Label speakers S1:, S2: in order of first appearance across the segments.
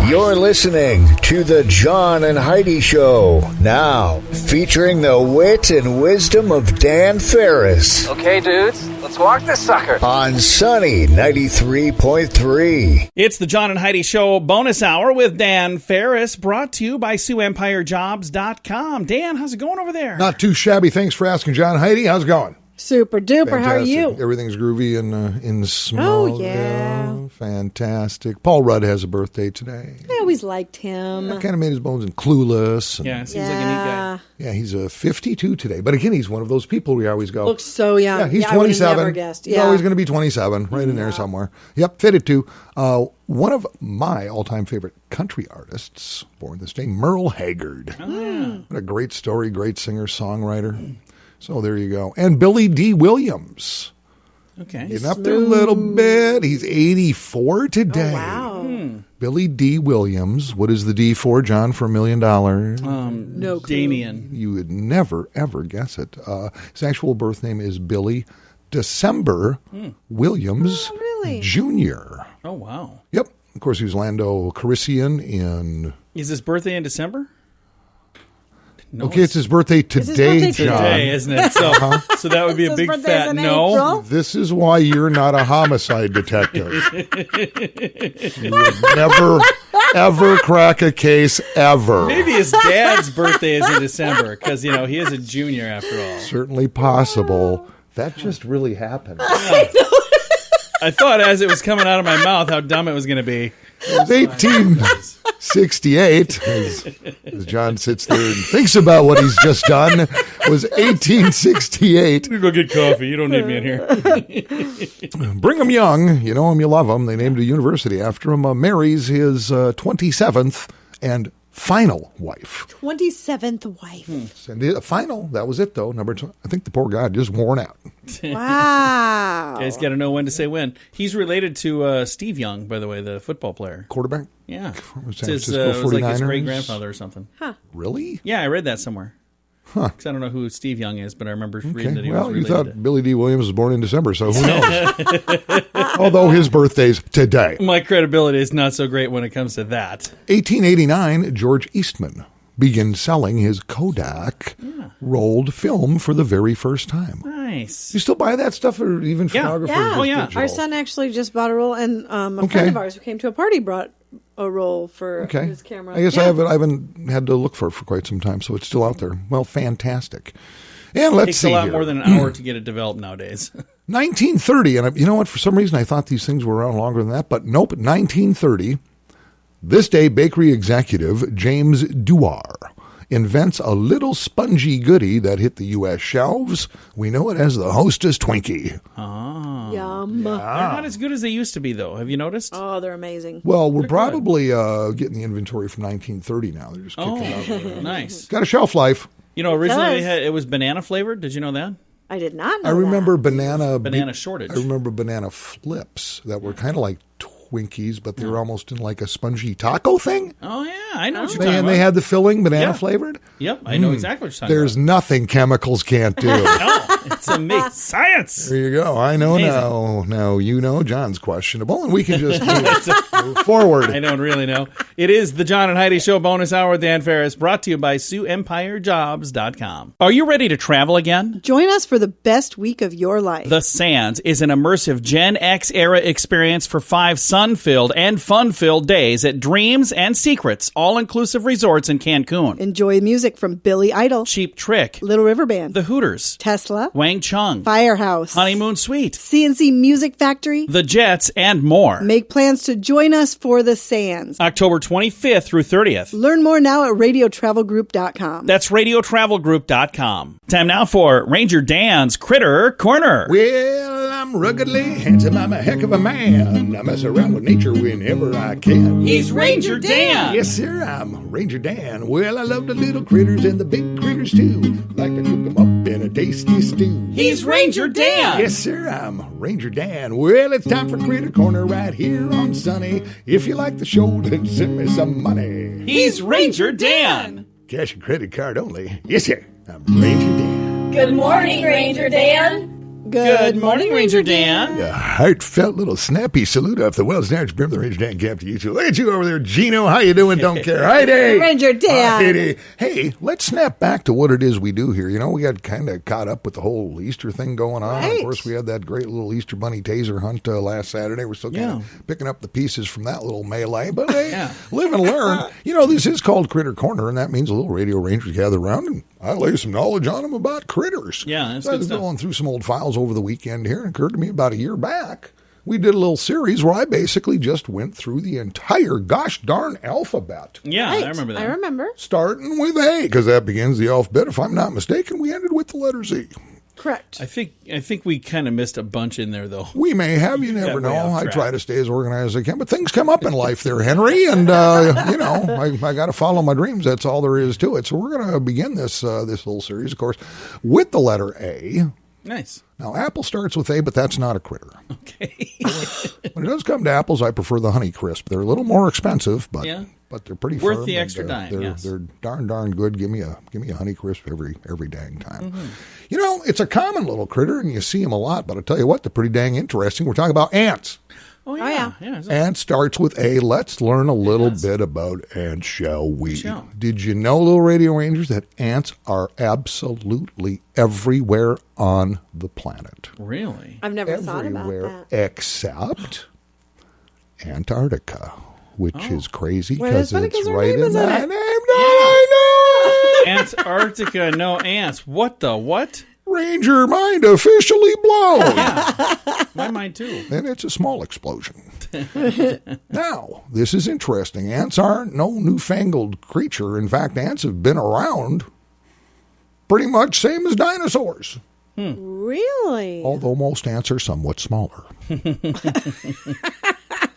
S1: You're listening to the John and Heidi Show. Now, featuring the wit and wisdom of Dan Farris.
S2: Okay, dudes, let's walk this sucker.
S1: On Sunny 93.3.
S3: It's the John and Heidi Show bonus hour with Dan Farris, brought to you by SiouxEmpireJobs.com. Dan, how's it going over there?
S4: Not too shabby. Thanks for asking, John. Heidi, how's it going?
S5: Super duper.
S4: Fantastic.
S5: How are you?
S4: Everything's groovy in small.
S5: Oh, yeah.
S4: Fantastic. Paul Rudd has a birthday today.
S5: I always liked him.
S4: Kind of made his bones in Clueless.
S3: Yeah, seems like a neat guy.
S4: Yeah, he's 52 today. But again, he's one of those people we always go.
S5: Looks so young.
S4: Yeah, he's
S5: I would have
S4: 27.
S5: never guessed.
S4: He's always going to be 27, right in there somewhere. Yep, fitted too. One of my all-time favorite country artists, born this day, Merle Haggard.
S3: Oh, yeah.
S4: What a great story, great singer, songwriter. So there you go. And Billy D. Williams.
S3: Okay.
S4: Getting up there a little bit. He's 84 today.
S5: Oh, wow.
S4: Billy D. Williams. What is the D for, John, for $1 million?
S5: No clue.
S3: Damien.
S4: You would never, ever guess it. His actual birth name is Billy December Williams Jr.
S3: Oh, wow.
S4: Yep. Of course, he was Lando Calrissian in...
S3: Is his birthday in December? No,
S4: Okay, it's his birthday today,
S5: his birthday
S4: John.
S3: today, isn't it? So, so that would be a
S5: His
S3: big
S5: birthday's
S3: fat
S5: in
S3: no.
S5: April.
S4: This is why you're not a homicide detective. You would never, ever crack a case, ever.
S3: Maybe his dad's birthday is in December because, you know, he is a junior after all.
S4: Certainly possible. That just really happened.
S3: I thought as it was coming out of my mouth how dumb it was going to be.
S4: It was 1868, as John sits there and thinks about what he's just done, was 1868.
S3: Go get coffee. You don't need me in here.
S4: Brigham Young, you know him, you love him. They named a university after him. Marries his 27th and final wife.
S5: 27th wife.
S4: And the final, that was it, though. I think the poor guy just worn out.
S5: Wow.
S3: You guys got to know when to say when. He's related to Steve Young, by the way, the football player.
S4: Quarterback?
S3: Yeah.
S4: From
S3: It's
S4: San
S3: his,
S4: Francisco
S3: it was like his
S4: 49ers?
S3: great-grandfather or something.
S4: Really?
S3: Yeah, I read that somewhere. Huh. Because I don't know who Steve Young is, but I remember reading that he was
S4: Well, you
S3: related
S4: thought
S3: to.
S4: Billy D. Williams was born in December, so who knows? Although his birthday's today.
S3: My credibility is not so great when it comes to that.
S4: 1889, George Eastman began selling his Kodak rolled film for the very first time.
S3: Nice.
S4: You still buy that stuff, or even photographers?
S5: Yeah.
S4: just
S3: Oh, yeah.
S4: digital?
S5: Our son actually just bought a roll, and a friend of ours who came to a party brought a roll for his camera.
S4: I guess I haven't had to look for it for quite some time, so it's still out there. Well, fantastic. And
S3: It
S4: let's
S3: takes
S4: see
S3: a lot
S4: here.
S3: more than an hour to get it developed nowadays.
S4: 1930, and you know what? For some reason, I thought these things were around longer than that, but nope. 1930, this day, bakery executive James Dewar invents a little spongy goodie that hit the U.S. shelves. We know it as the Hostess Twinkie.
S5: Yum.
S3: They're not as good as they used to be, though. Have you noticed?
S5: Oh, they're amazing.
S4: Well, we're probably getting the inventory from 1930 now. They're just kicking it out.
S3: Nice.
S4: Got a shelf life.
S3: You know, originally
S5: does.
S3: it was banana flavored. Did you know that?
S5: I did not know
S4: I remember
S5: that.
S4: banana
S3: shortage.
S4: I remember banana flips that were kind of like Twinkies, but they were almost in like a spongy taco thing.
S3: Oh, yeah. I know what you're talking
S4: And
S3: about.
S4: they had the filling banana
S3: Yeah.
S4: flavored.
S3: Yep, I know exactly what you're talking
S4: There's nothing chemicals can't do.
S3: about. No, it's amazing. Science.
S4: There you go. I know
S3: Amazing.
S4: now. Now you know John's questionable, and we can just move forward.
S3: I don't really know. It is the John and Heidi Show bonus hour with Dan Farris, brought to you by SiouxEmpireJobs.com. Are you ready to travel again?
S5: Join us for the best week of your life.
S3: The Sands is an immersive Gen X era experience for 5 sun-filled and fun-filled days at Dreams and Secrets all-inclusive resorts in Cancun.
S5: Enjoy music from Billy Idol,
S3: Cheap Trick,
S5: Little River Band,
S3: The Hooters,
S5: Tesla,
S3: Wang Chung,
S5: Firehouse,
S3: Honeymoon Suite,
S5: CNC Music Factory.
S3: The Jets, and more.
S5: Make plans to join us for the Sands.
S3: October 25th through 30th.
S5: Learn more now at radiotravelgroup.com.
S3: That's radiotravelgroup.com. Time now for Ranger Dan's Critter Corner.
S4: Well, I'm ruggedly handsome. I'm a heck of a man. I mess around with nature whenever I can.
S3: He's Ranger Dan.
S4: Yes, sir, I'm Ranger Dan. Well, I love the little critters and the big critters, too. Like to cook them up in a tasty stew.
S3: He's Ranger Dan.
S4: Yes, sir, I'm Ranger Dan. Well, it's time for Critter Corner right here on Sunny. If you like the show, then send me some money.
S3: He's Ranger Dan.
S4: Cash and credit card only. Yes, sir, I'm Ranger Dan.
S6: Good morning, Ranger Dan.
S3: Good morning, Ranger Dan.
S4: A heartfelt little snappy salute off the well-snatched brim of the Ranger Dan cap to you two. Look at you over there, Gino. How you doing? Don't care. Heidi.
S5: Ranger Dan.
S4: Heidi. Hey, let's snap back to what it is we do here. You know, we got kind of caught up with the whole Easter thing going on.
S5: Right.
S4: Of course, we had that great little Easter bunny taser hunt last Saturday. We're still kind of picking up the pieces from that little melee. But hey, live and learn. You know, this is called Critter Corner, and that means a little radio rangers gather around, and I lay some knowledge on them about critters.
S3: Yeah, that's
S4: so I was going through some old files over the weekend here, and it occurred to me about a year back, we did a little series where I basically just went through the entire gosh darn alphabet.
S3: Yeah,
S5: Right.
S3: I remember that.
S5: I remember.
S4: Starting with A, because that begins the alphabet. If I'm not mistaken, we ended with the letter Z.
S5: Correct.
S3: I think we kind of missed a bunch in there, though.
S4: We may have, you never
S3: way
S4: know.
S3: off
S4: I
S3: track.
S4: try to stay as organized as I can, but things come up in life there, Henry, and, you know, I got to follow my dreams. That's all there is to it. So we're going to begin this little series, of course, with the letter A.
S3: Nice.
S4: Now, apple starts with A, but that's not a critter.
S3: Okay.
S4: When it does come to apples, I prefer the Honey Crisp. They're a little more expensive, but they're pretty
S3: Worth
S4: firm
S3: the
S4: and,
S3: extra dime, yes.
S4: They're darn good. Give me a Honey Crisp every dang time. Mm-hmm. You know, it's a common little critter, and you see them a lot. But I'll tell you what, they're pretty dang interesting. We're talking about ants.
S3: Oh, yeah.
S4: Ant starts with A. Let's learn a little bit about ants, shall we? Did you know, little radio rangers, that ants are absolutely everywhere on the planet?
S3: Really?
S5: I've never thought about
S4: Everywhere
S5: that.
S4: except Antarctica, which is crazy
S5: Well,
S4: because
S5: that's funny
S4: it's
S5: 'cause our
S4: right
S5: name
S4: in
S5: is in
S4: that
S5: it.
S4: name. No, I know.
S3: Antarctica, no ants. What the what?
S4: Ranger mind officially blown.
S3: My mind, too.
S4: And it's a small explosion. Now, this is interesting. Ants aren't no newfangled creature. In fact, ants have been around pretty much same as dinosaurs.
S5: Really?
S4: Although most ants are somewhat smaller.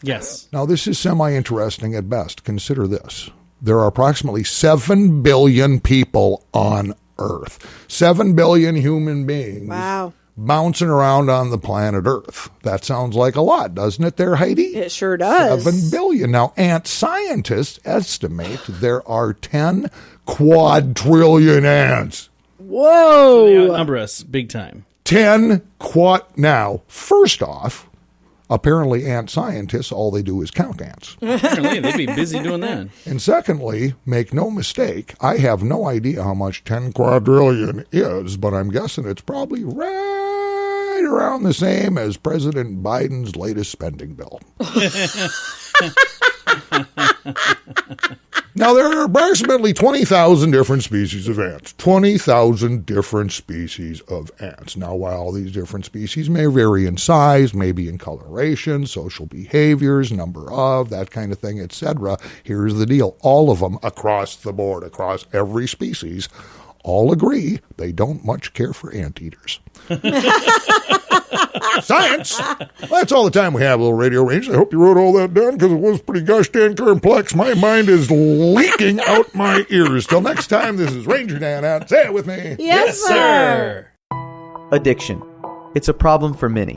S3: Yes.
S4: Now, this is semi-interesting at best. Consider this. There are approximately 7 billion people on Earth. 7 billion human beings.
S5: Wow.
S4: Bouncing around on the planet Earth. That sounds like a lot, doesn't it there, Heidi?
S5: It sure does.
S4: 7 billion. Now, ant scientists estimate there are 10 quadrillion ants.
S5: Whoa.
S3: They outnumber us big time.
S4: 10 quad. Now, first off, apparently ant scientists, all they do is count ants.
S3: Apparently, they'd be busy doing that.
S4: And secondly, make no mistake, I have no idea how much 10 quadrillion is, but I'm guessing it's probably right around the same as President Biden's latest spending bill. Now, there are approximately 20,000 different species of ants. 20,000 different species of ants. Now, while these different species may vary in size, maybe in coloration, social behaviors, number of, that kind of thing, etc., here's the deal. All of them across the board, across every species, all agree they don't much care for anteaters. Science! Well, that's all the time we have, little radio rangers. I hope you wrote all that down because it was pretty gosh dang complex. My mind is leaking out my ears. Till next time, this is Ranger Dan out. Say it with me.
S5: Yes, sir.
S6: Addiction. It's a problem for many,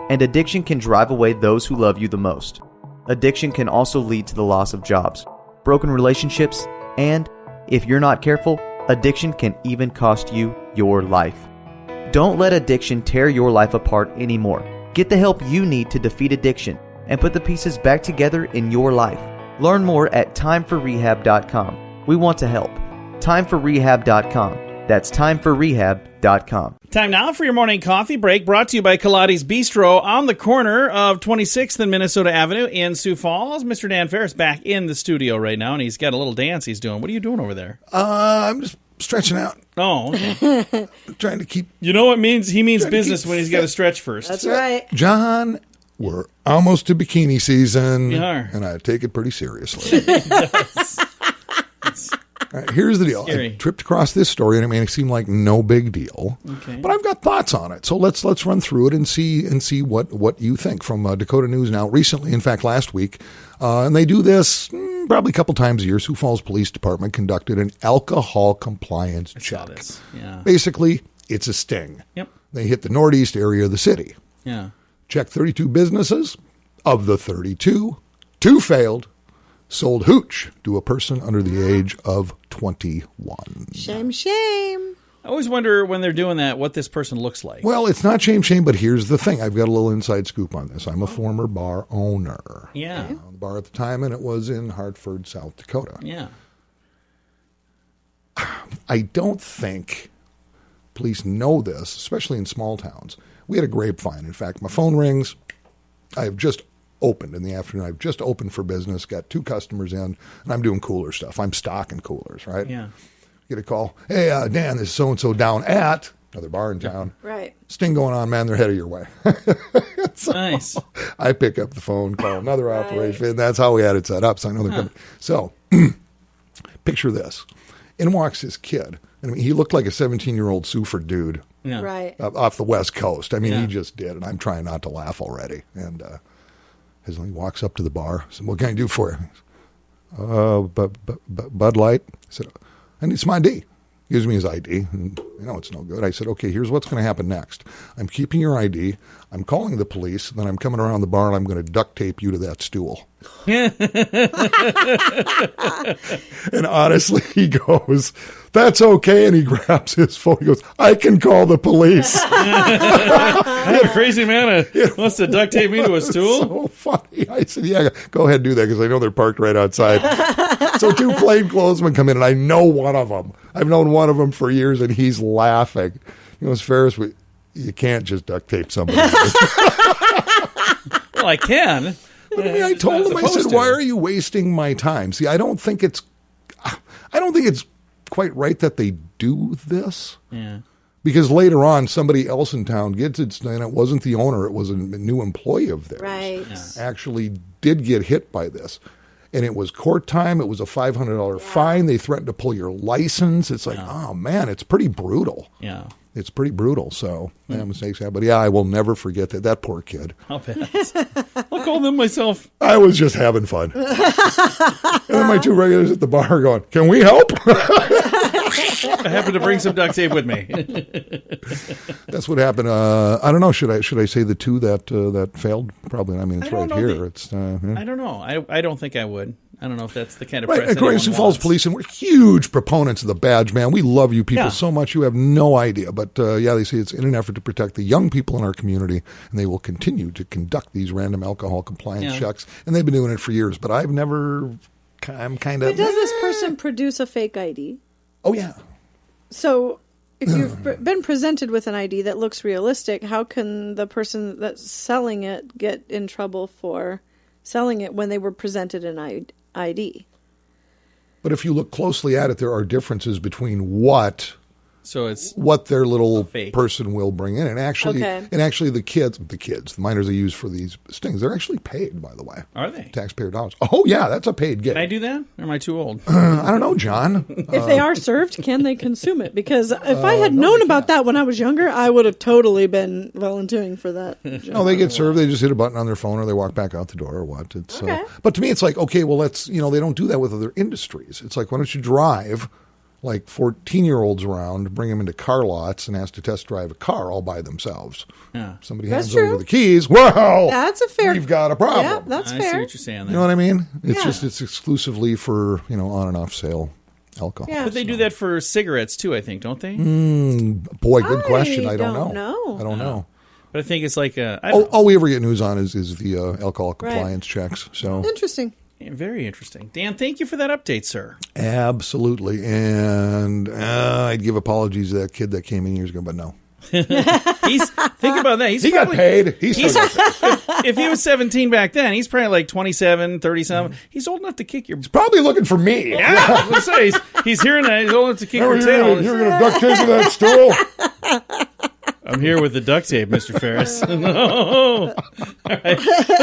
S6: and addiction can drive away those who love you the most. Addiction can also lead to the loss of jobs, broken relationships, and, if you're not careful, addiction can even cost you your life. Don't let addiction tear your life apart anymore. Get the help you need to defeat addiction and put the pieces back together in your life. Learn more at timeforrehab.com. We want to help. Timeforrehab.com. That's timeforrehab.com.
S3: Time now for your morning coffee break, brought to you by Kaladi's Bistro on the corner of 26th and Minnesota Avenue in Sioux Falls. Mr. Dan Farris back in the studio right now, and he's got a little dance he's doing. What are you doing over there?
S4: I'm just stretching out.
S3: Oh, okay.
S4: Trying to keep...
S3: You know what means? He means business when he's got to stretch first.
S5: That's right.
S4: John, we're almost to bikini season.
S3: We are.
S4: And I take it pretty seriously. All right, here's the deal.
S3: Scary.
S4: I tripped across this story, and it may seem like no big deal, but I've got thoughts on it. So let's run through it and see what you think from Dakota News Now. Recently, in fact, last week, and they do this probably a couple times a year. Sioux Falls Police Department conducted an alcohol compliance check.
S3: Saw this. Yeah.
S4: Basically, it's a sting.
S3: Yep.
S4: They hit the northeast area of the city.
S3: Yeah.
S4: Checked 32 businesses. Of the 32, 2 failed. Sold hooch to a person under the age of 21.
S5: Shame, shame.
S3: I always wonder when they're doing that what this person looks like.
S4: Well, it's not shame, but here's the thing. I've got a little inside scoop on this. I'm a former bar owner.
S3: Yeah.
S4: The bar at the time, and it was in Hartford, South Dakota.
S3: Yeah.
S4: I don't think police know this, especially in small towns. We had a grapevine. In fact, my phone rings. I have just opened in the afternoon. I've just opened for business, got 2 customers in, and I'm doing cooler stuff. I'm stocking coolers, right?
S3: Yeah.
S4: Get a call. Hey, Dan, this is so-and-so down at another bar in town.
S5: Right.
S4: Sting going on, man. They're headed your way. So
S3: Nice.
S4: I pick up the phone, call another operation, and that's how we had it set up. So I know they're coming. So picture this. In walks this kid. I mean, he looked like a 17-year-old Sioux Falls dude.
S3: Yeah.
S5: Right.
S4: Off the West Coast. I mean,
S3: Yeah.
S4: he just did, and I'm trying not to laugh already. And he walks up to the bar. I said, what can I do for you? Bud Light. I said, I need some ID. Gives me his ID. And, it's no good. I said, okay, here's what's going to happen next. I'm keeping your ID. I'm calling the police. Then I'm coming around the bar, and I'm going to duct tape you to that stool. And honestly, he goes, that's okay. And he grabs his phone. He goes, I can call the police.
S3: That crazy man wants to duct tape me to a stool?
S4: So funny. I said, yeah, go ahead and do that because I know they're parked right outside. So 2 plainclothesmen come in, and I know one of them. I've known one of them for years, and he's laughing. He goes, Farris, you can't just duct tape somebody.
S3: Well, I can.
S4: I told him, I said, why are you wasting my time? See, I don't think it's quite right that they do this.
S3: Yeah.
S4: Because later on, somebody else in town gets it, and it wasn't the owner, it was a new employee of theirs.
S5: Right.
S3: Yeah.
S4: Actually did get hit by this. And it was court time. It was a $500 fine. They threatened to pull your license. It's like, oh, man, it's pretty brutal.
S3: Yeah.
S4: It's pretty brutal. So, mistakes happen. But yeah, I will never forget that. That poor kid.
S3: I'll bet. I'll call them myself.
S4: I was just having fun. And then my 2 regulars at the bar are going, can we help?
S3: I happen to bring some duct tape with me.
S4: That's what happened. I don't know. Should I say the 2 that failed? Probably. I mean, it's right here.
S3: I don't know. I don't think I would. I don't know if that's the kind of
S4: right.
S3: press
S4: According to Sioux Falls Police, and we're huge proponents of the badge, man. We love you people so much. You have no idea. But they say it's in an effort to protect the young people in our community, and they will continue to conduct these random alcohol compliance checks. And they've been doing it for years. But I'm kind of.
S5: But does this person produce a fake ID?
S4: Oh yeah.
S5: So if you've been presented with an ID that looks realistic, how can the person that's selling it get in trouble for selling it when they were presented an ID?
S4: But if you look closely at it, there are differences between what their little person will bring in, and actually, the kids, the minors they use for these stings, they're actually paid. By the way,
S3: are they
S4: taxpayer dollars? Oh yeah, that's a paid gig.
S3: Can I do that, or am I too old?
S4: I don't know, John.
S5: If they are served, can they consume it? Because if I had known about that when I was younger, I would have totally been volunteering for that.
S4: No, they get served. They just hit a button on their phone, or they walk back out the door, or what? It's but to me, it's like, okay, well, let's they don't do that with other industries. It's like, why don't you drive like 14-year-olds around, bring them into car lots, and ask to test drive a car all by themselves. Yeah. Somebody hands over the keys. Well,
S5: that's a fair.
S4: We've got a problem.
S5: Yeah, that's fair.
S3: I see what you're saying there.
S4: You know what I mean? It's it's exclusively for on and off sale alcohol.
S5: Yeah.
S3: But they do that for cigarettes too, I think, don't they?
S4: Boy, good question. I don't know.
S5: I
S4: don't know.
S3: But I think it's like
S4: all we ever get news on is the alcohol compliance checks. So
S5: interesting.
S3: Very interesting. Dan, thank you for that update, sir.
S4: Absolutely. And I'd give apologies to that kid that came in years ago, but no.
S3: Think about that.
S4: He got paid.
S3: If he was 17 back then, he's probably like 27, 37. He's old enough to kick your...
S4: He's probably looking for me.
S3: Yeah, I was going to say, he's hearing that. He's old enough to kick your tail.
S4: You're going to duct tape to that stool?
S3: I'm here with the duct tape, Mr. Farris. No. All right.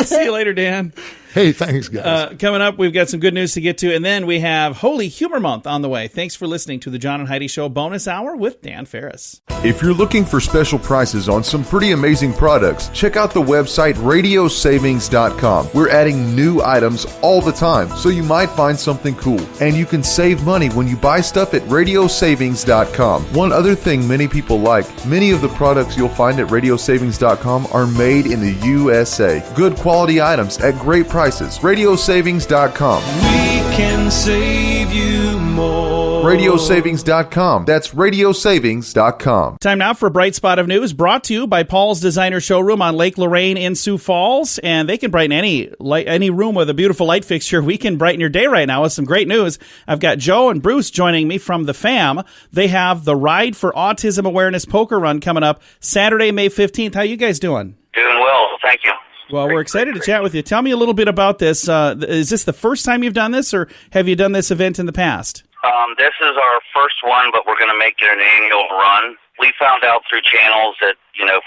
S3: See you later, Dan.
S4: Hey, thanks, guys.
S3: Coming up, we've got some good news to get to, and then we have Holy Humor Month on the way. Thanks for listening to the John and Heidi Show bonus hour with Dan Farris.
S7: If you're looking for special prices on some pretty amazing products, check out the website radiosavings.com. We're adding new items all the time, so you might find something cool. And you can save money when you buy stuff at radiosavings.com. One other thing many people like, many of the products you'll find at radiosavings.com are made in the USA. Good quality items at great prices. Radiosavings.com.
S8: We can save you more.
S7: radiosavings.com. That's radiosavings.com.
S3: Time now for a bright spot of news, brought to you by Paul's Designer Showroom on Lake Lorraine in Sioux Falls. And they can brighten any room with a beautiful light fixture. We can brighten your day right now with some great news. I've got Joe and Bruce joining me from the FAM. They have the Ride for Autism Awareness Poker Run coming up Saturday, May 15th. How you guys doing?
S8: Doing well, thank you.
S3: Well, we're excited to chat with you. Tell me a little bit about this. Is this the first time you've done this, or have you done this event in the past?
S8: This is our first one, but we're going to make it an annual run. We found out through channels that,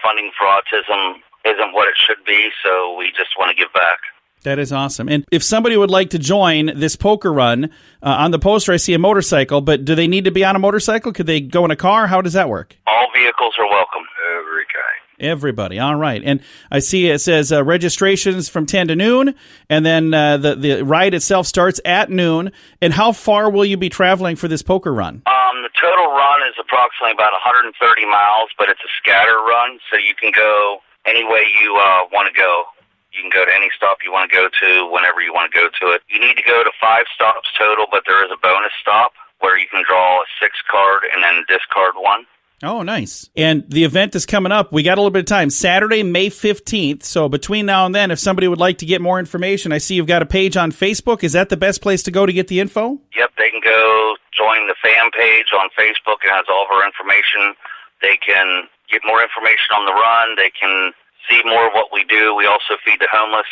S8: funding for autism isn't what it should be, so we just want to give back.
S3: That is awesome. And if somebody would like to join this poker run, on the poster I see a motorcycle, but do they need to be on a motorcycle? Could they go in a car? How does that work?
S8: All vehicles are welcome. Every kind.
S3: Everybody. All right. And I see it says registrations from 10 to noon, and then the ride itself starts at noon. And how far will you be traveling for this poker run?
S8: The total run is approximately about 130 miles, but it's a scatter run, so you can go any way you want to go. You can go to any stop you want to go to whenever you want to go to it. You need to go to 5 stops total, but there is a bonus stop where you can draw a 6 card and then discard 1.
S3: Oh, nice. And the event is coming up. We got a little bit of time. Saturday, May 15th. So between now and then, if somebody would like to get more information, I see you've got a page on Facebook. Is that the best place to go to get the info?
S8: Yep, they can go join the fan page on Facebook. It has all of our information. They can get more information on the run. They can see more of what we do. We also feed the homeless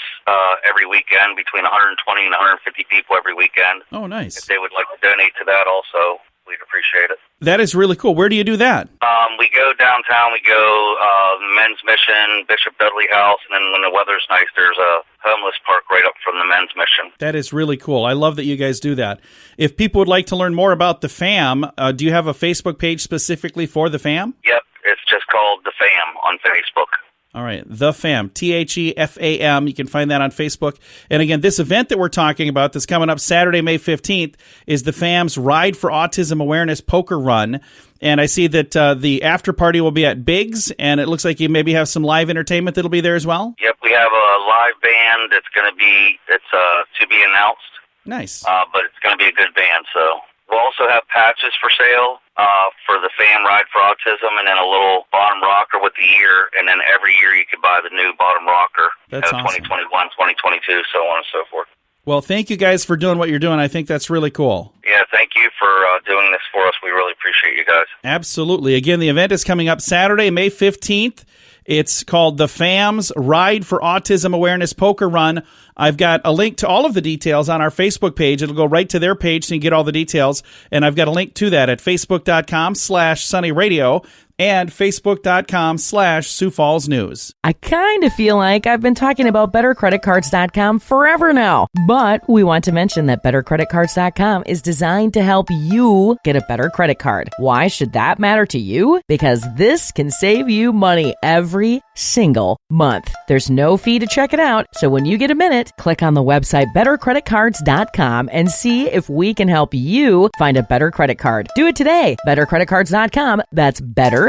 S8: every weekend, between 120 and 150 people every weekend.
S3: Oh, nice.
S8: If they would like to donate to that also, we'd appreciate it.
S3: That is really cool. Where do you do that?
S8: We go downtown. We go Men's Mission, Bishop Dudley House, and then when the weather's nice, there's a homeless park right up from the Men's Mission.
S3: That is really cool. I love that you guys do that. If people would like to learn more about the FAM, do you have a Facebook page specifically for the FAM?
S8: Yep, it's just called The FAM on Facebook.
S3: All right, The FAM, THEFAM. You can find that on Facebook. And again, this event that we're talking about that's coming up Saturday, May 15th, is the FAM's Ride for Autism Awareness Poker Run. And I see that the after party will be at Biggs, and it looks like you maybe have some live entertainment that'll be there as well?
S8: Yep, we have a live band that's going to be, to be announced.
S3: Nice.
S8: But it's going to be a good band, so. We'll also have patches for sale for the FAM Ride for Autism, and then a little bottom rocker with the ear, and then every year you could buy the new bottom rocker.
S3: That's awesome.
S8: 2021, 2022, so on and so forth.
S3: Well, thank you guys for doing what you're doing. I think that's really cool.
S8: Yeah, thank you for doing this for us. We really appreciate you guys.
S3: Absolutely. Again, the event is coming up Saturday, May 15th. It's called the FAM's Ride for Autism Awareness Poker Run. I've got a link to all of the details on our Facebook page. It'll go right to their page so you can get all the details. And I've got a link to that at facebook.com/sunnyradio and facebook.com/Sioux Falls News.
S9: I kind of feel like I've been talking about bettercreditcards.com forever now, but we want to mention that bettercreditcards.com is designed to help you get a better credit card. Why should that matter to you? Because this can save you money every single month. There's no fee to check it out, so when you get a minute, click on the website bettercreditcards.com and see if we can help you find a better credit card. Do it today. Bettercreditcards.com. That's bettercreditcards.com.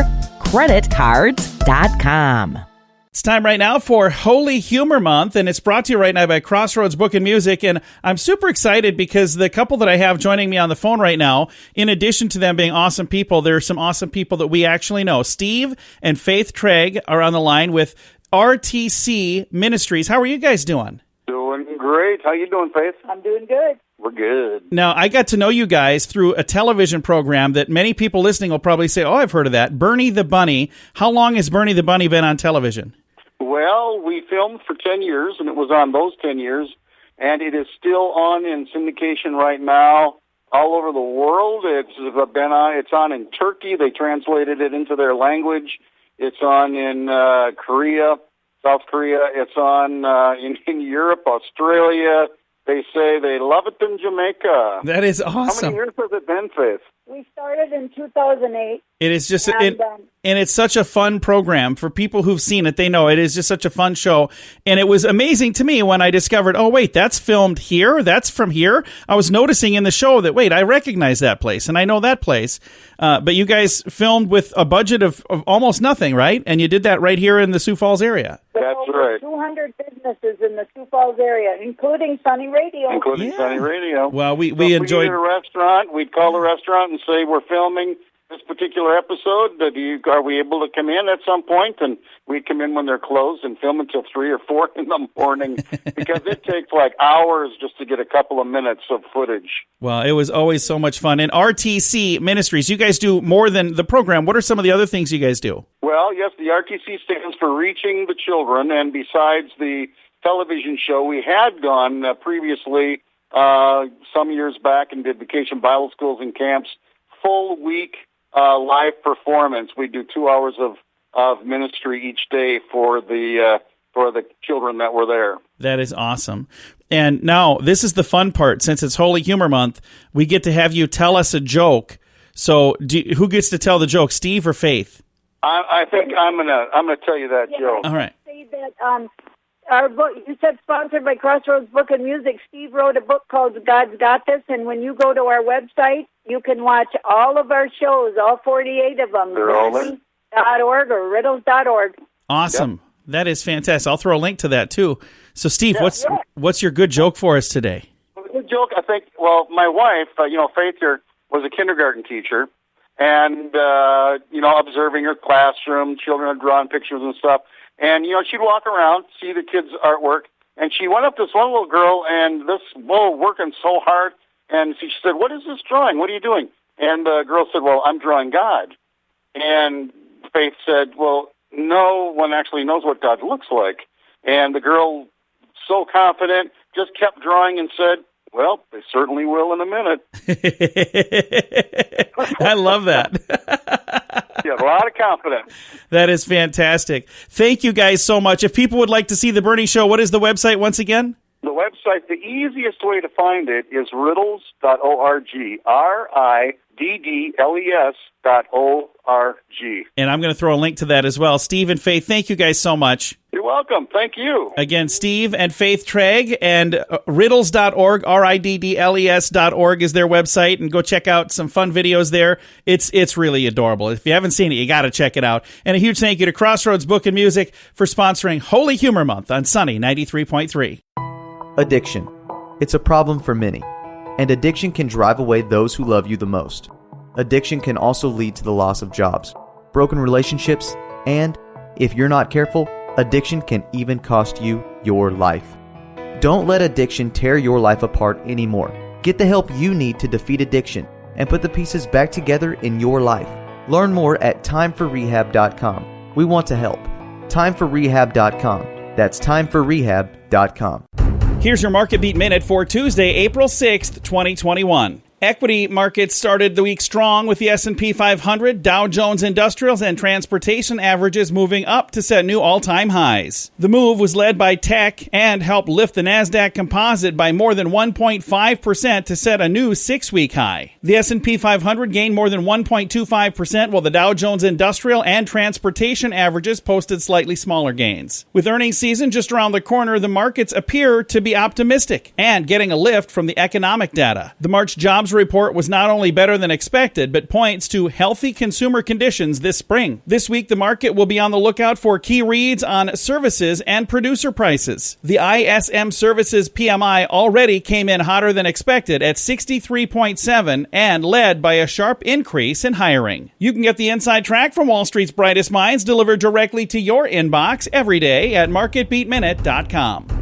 S3: It's time right now for Holy Humor Month, and it's brought to you right now by Crossroads Book and Music. And I'm super excited because the couple that I have joining me on the phone right now, in addition to them being awesome people, there are some awesome people that we actually know. Steve and Faith Trigg are on the line with RTC Ministries. How are you guys doing?
S10: Doing great. How you doing, Faith?
S11: I'm doing good.
S10: We're good.
S3: Now, I got to know you guys through a television program that many people listening will probably say, oh, I've heard of that, Bernie the Bunny. How long has Bernie the Bunny been on television?
S10: Well, we filmed for 10 years, and it was on those 10 years, and it is still on in syndication right now all over the world. It's on in Turkey. They translated it into their language. It's on in Korea, South Korea. It's on in Europe, Australia. They say they love it in Jamaica.
S3: That is awesome.
S10: How many years has it been, Faith?
S11: We started in 2008.
S3: It is just, and it's such a fun program for people who've seen it. They know it is just such a fun show. And it was amazing to me when I discovered, oh, wait, that's filmed here. That's from here. I was noticing in the show that, wait, I recognize that place and I know that place. But you guys filmed with a budget of almost nothing, right? And you did that right here in the Sioux Falls area.
S10: That's right.
S11: 200 businesses in the Sioux Falls area, including Sunny Radio.
S10: Sunny Radio.
S3: Well, we
S10: so
S3: enjoyed.
S10: If we needed a restaurant, we'd call the restaurant and and say, we're filming this particular episode. Are we able to come in at some point? And we'd come in when they're closed and film until 3 or 4 in the morning because it takes like hours just to get a couple of minutes of footage.
S3: Well, it was always so much fun. And RTC Ministries, you guys do more than the program. What are some of the other things you guys do?
S10: Well, yes, the RTC stands for Reaching the Children. And besides the television show, we had gone previously some years back and did Vacation Bible Schools and Camps, full week live performance. We do 2 hours of ministry each day for the children that were there.
S3: That is awesome. And now, this is the fun part. Since it's Holy Humor Month, we get to have you tell us a joke. So, who gets to tell the joke, Steve or Faith?
S10: I think I'm gonna tell you that joke.
S3: All right.
S11: Say that our book, you said sponsored by Crossroads Book and Music. Steve wrote a book called God's Got This, and when you go to our website, you can watch all of our shows, all 48 of them.
S10: They're all there.
S11: .org or riddles.org.
S3: Awesome. Yep. That is fantastic. I'll throw a link to that too. So, Steve,
S10: Yeah,
S3: what's your good joke for us today?
S10: The good joke, I think. Well, my wife, Faith here, was a kindergarten teacher, and observing her classroom, children had drawn pictures and stuff, and she'd walk around, see the kids' artwork, and she went up to this one little girl, and this working so hard, and she said, "What is this drawing? What are you doing?" And the girl said, "Well, I'm drawing God." And Faith said, "Well, no one actually knows what God looks like." And the girl, so confident, just kept drawing and said, "Well, they certainly will in a minute."
S3: I love that.
S10: Yeah, a lot of confidence.
S3: That is fantastic. Thank you guys so much. If people would like to see The Bernie Show, what is the website once again?
S10: The website, the easiest way to find it is riddles.org, riddles.org.
S3: And I'm going to throw a link to that as well. Steve and Faith, thank you guys so much.
S10: You're welcome. Thank you.
S3: Again, Steve and Faith Treg, and riddles.org, riddles.org is their website, and go check out some fun videos there. It's really adorable. If you haven't seen it, you got to check it out. And a huge thank you to Crossroads Book and Music for sponsoring Holy Humor Month on Sunny 93.3.
S6: Addiction. It's a problem for many, and addiction can drive away those who love you the most. Addiction can also lead to the loss of jobs, broken relationships, and, if you're not careful, addiction can even cost you your life. Don't let addiction tear your life apart anymore. Get the help you need to defeat addiction and put the pieces back together in your life. Learn more at timeforrehab.com. We want to help. Timeforrehab.com. That's timeforrehab.com.
S3: Here's your Market Beat Minute for Tuesday, April 6th, 2021. Equity markets started the week strong with the S&P 500, Dow Jones Industrials, and transportation averages moving up to set new all-time highs. The move was led by tech and helped lift the NASDAQ Composite by more than 1.5% to set a new 6-week high. The S&P 500 gained more than 1.25%, while the Dow Jones Industrial and transportation averages posted slightly smaller gains. With earnings season just around the corner, the markets appear to be optimistic and getting a lift from the economic data. The March jobs report was not only better than expected, but points to healthy consumer conditions this spring. This week, the market will be on the lookout for key reads on services and producer prices. The ISM Services PMI already came in hotter than expected at 63.7 and led by a sharp increase in hiring. You can get the inside track from Wall Street's brightest minds delivered directly to your inbox every day at marketbeatminute.com.